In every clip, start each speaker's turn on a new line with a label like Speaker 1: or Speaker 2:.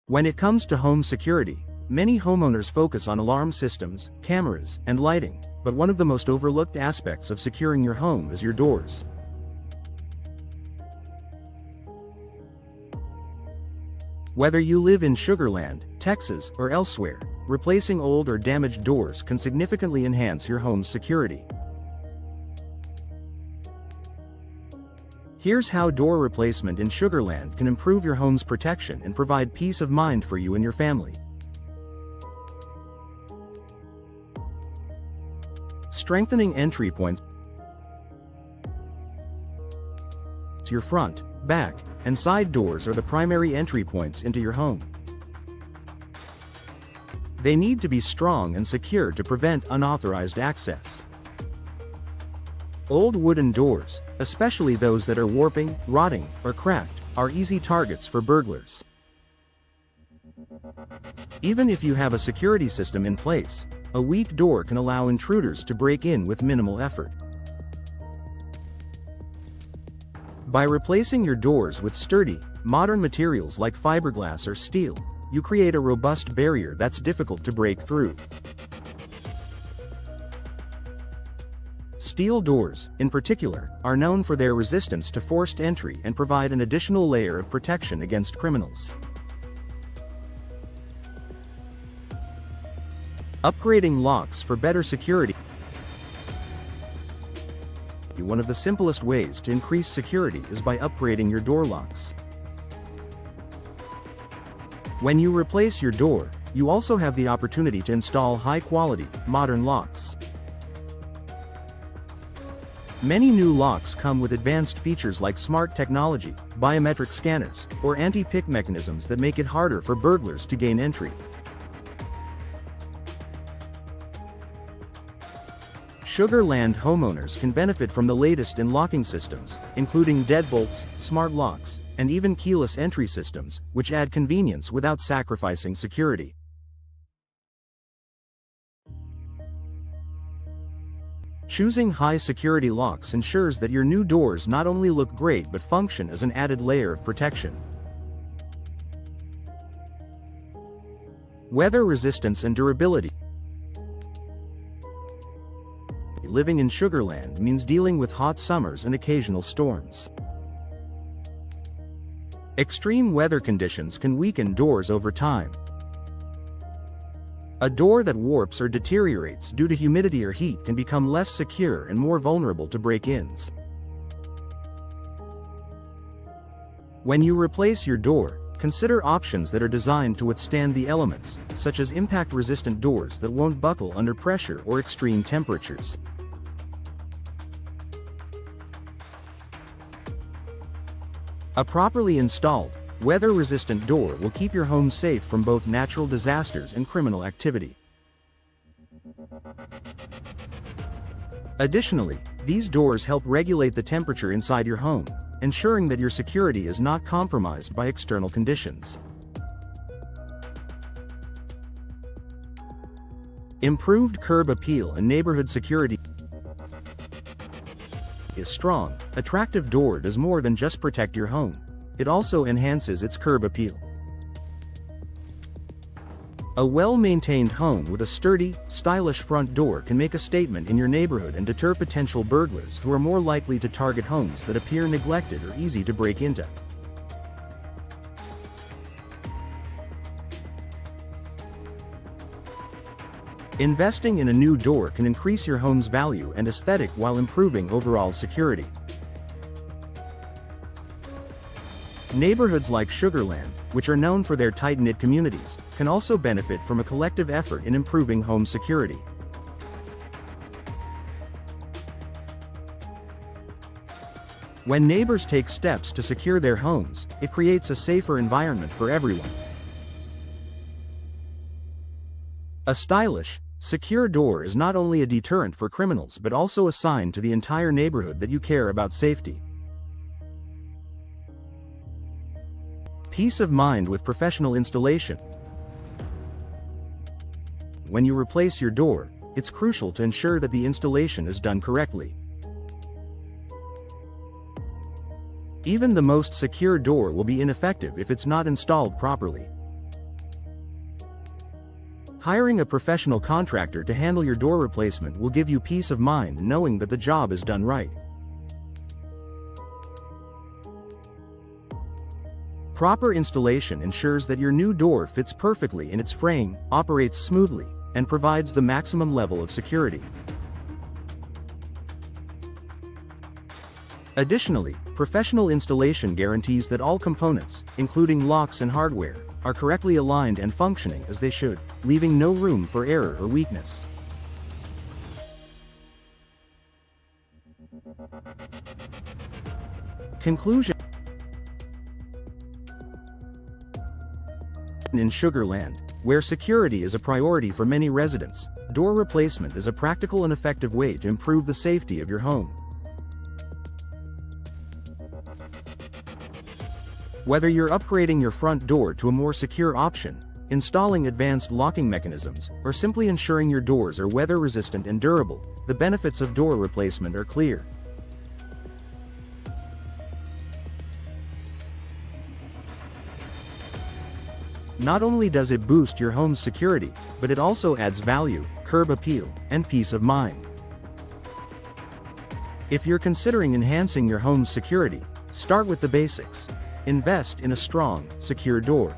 Speaker 1: When it comes to home security, many homeowners focus on alarm systems, cameras, and lighting, but one of the most overlooked aspects of securing your home is your doors. Whether you live in Sugar Land, Texas, or elsewhere, replacing old or damaged doors can significantly enhance your home's security. Here's how door replacement in Sugar Land can improve your home's protection and provide peace of mind for you and your family. Strengthening entry points. Your front, back, and side doors are the primary entry points into your home. They need to be strong and secure to prevent unauthorized access. Old wooden doors, especially those that are warping, rotting, or cracked, are easy targets for burglars. Even if you have a security system in place, a weak door can allow intruders to break in with minimal effort. By replacing your doors with sturdy, modern materials like fiberglass or steel, you create a robust barrier that's difficult to break through. Steel doors, in particular, are known for their resistance to forced entry and provide an additional layer of protection against criminals. Upgrading locks for better security. One of the simplest ways to increase security is by upgrading your door locks. When you replace your door, you also have the opportunity to install high-quality, modern locks. Many new locks come with advanced features like smart technology, biometric scanners, or anti-pick mechanisms that make it harder for burglars to gain entry. Sugar Land homeowners can benefit from the latest in locking systems, including deadbolts, smart locks, and even keyless entry systems, which add convenience without sacrificing security. Choosing high-security locks ensures that your new doors not only look great but function as an added layer of protection. Weather resistance and durability. Living in Sugar Land means dealing with hot summers and occasional storms. Extreme weather conditions can weaken doors over time. A door that warps or deteriorates due to humidity or heat can become less secure and more vulnerable to break-ins. When you replace your door, consider options that are designed to withstand the elements, such as impact-resistant doors that won't buckle under pressure or extreme temperatures. A properly installed, weather-resistant door will keep your home safe from both natural disasters and criminal activity. Additionally, these doors help regulate the temperature inside your home, ensuring that your security is not compromised by external conditions. Improved curb appeal and neighborhood security. A strong, attractive door does more than just protect your home. It also enhances its curb appeal. A well-maintained home with a sturdy, stylish front door can make a statement in your neighborhood and deter potential burglars who are more likely to target homes that appear neglected or easy to break into. Investing in a new door can increase your home's value and aesthetic while improving overall security. Neighborhoods like Sugar Land, which are known for their tight-knit communities, can also benefit from a collective effort in improving home security. When neighbors take steps to secure their homes, it creates a safer environment for everyone. A stylish, secure door is not only a deterrent for criminals but also a sign to the entire neighborhood that you care about safety. Peace of mind with professional installation. When you replace your door, it's crucial to ensure that the installation is done correctly. Even the most secure door will be ineffective if it's not installed properly. Hiring a professional contractor to handle your door replacement will give you peace of mind knowing that the job is done right. Proper installation ensures that your new door fits perfectly in its frame, operates smoothly, and provides the maximum level of security. Additionally, professional installation guarantees that all components, including locks and hardware, are correctly aligned and functioning as they should, leaving no room for error or weakness. Conclusion. In Sugar Land, where security is a priority for many residents, door replacement is a practical and effective way to improve the safety of your home. Whether you're upgrading your front door to a more secure option, installing advanced locking mechanisms, or simply ensuring your doors are weather-resistant and durable, the benefits of door replacement are clear. Not only does it boost your home's security, but it also adds value, curb appeal, and peace of mind. If you're considering enhancing your home's security, start with the basics. Invest in a strong, secure door.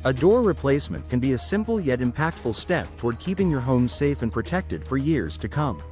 Speaker 1: A door replacement can be a simple yet impactful step toward keeping your home safe and protected for years to come.